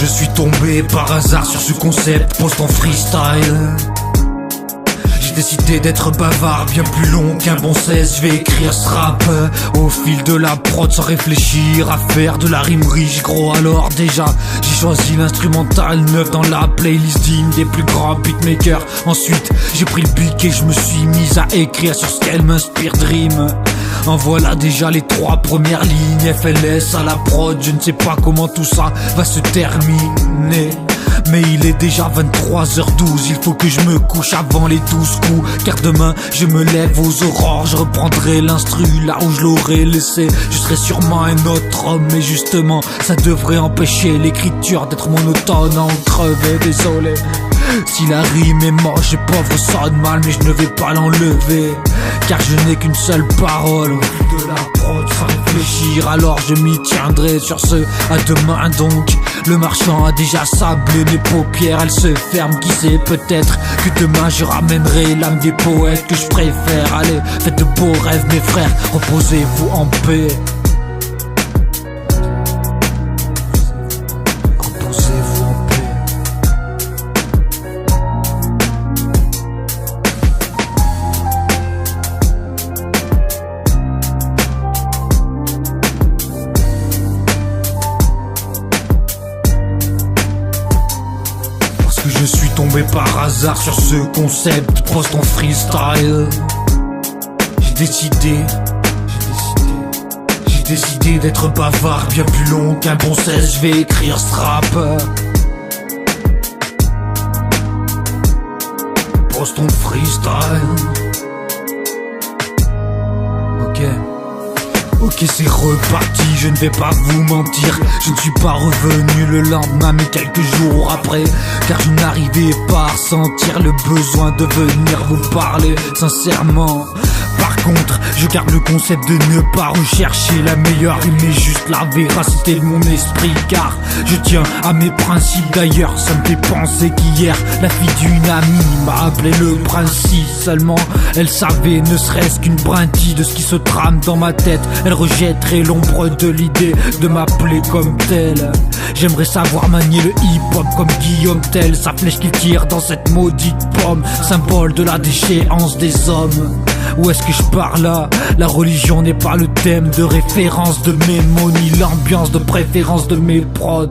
je suis tombé par hasard sur ce concept, post en freestyle. J'ai décidé d'être bavard, bien plus long qu'un bon 16. Je vais écrire ce rap au fil de la prod sans réfléchir à faire de la rime riche gros. Alors déjà j'ai choisi l'instrumental neuf dans la playlist digne des plus grands beatmakers. Ensuite j'ai pris le pic et je me suis mis à écrire sur ce qu'elle m'inspire Dream. En voilà déjà les 3 premières lignes, FLS à la prod. Je ne sais pas comment tout ça va se terminer, mais il est déjà 23h12. Il faut que je me couche avant les 12 coups, car demain je me lève aux aurores. Je reprendrai l'instru là où je l'aurais laissé. Je serai sûrement un autre homme, mais justement ça devrait empêcher l'écriture d'être monotone à en crever. Désolé si la rime est moche et pauvre sonne mal, mais je ne vais pas l'enlever, car je n'ai qu'une seule parole au fil de la prod sans réfléchir. Alors je m'y tiendrai sur ce à demain donc. Le marchand a déjà sablé mes paupières, elles se ferment, qui sait, peut-être que demain je ramènerai l'âme des poètes que je préfère. Allez, faites de beaux rêves mes frères, reposez-vous en paix. Reposez-vous en paix. Je suis tombé par hasard sur ce concept, post en freestyle. J'ai décidé d'être bavard, bien plus long qu'un bon 16. Je vais écrire ce rap post en freestyle. Ok, c'est reparti, je ne vais pas vous mentir. Je ne suis pas revenu le lendemain, mais quelques jours après, car je n'arrivais pas à ressentir le besoin de venir vous parler sincèrement. Par contre, je garde le concept de ne pas rechercher la meilleure rime, mais juste la véracité de mon esprit, car je tiens à mes principes. D'ailleurs, ça me fait penser qu'hier, la fille d'une amie m'a appelé le principe. Seulement, elle savait ne serait-ce qu'une brindille de ce qui se trame dans ma tête. Elle rejetterait l'ombre de l'idée de m'appeler comme tel. J'aimerais savoir manier le hip-hop comme Guillaume Tell, sa flèche qui tire dans cette maudite pomme, symbole de la déchéance des hommes. Où est-ce que je pars là? La religion n'est pas le thème de référence de mes mots, ni l'ambiance de préférence de mes prods.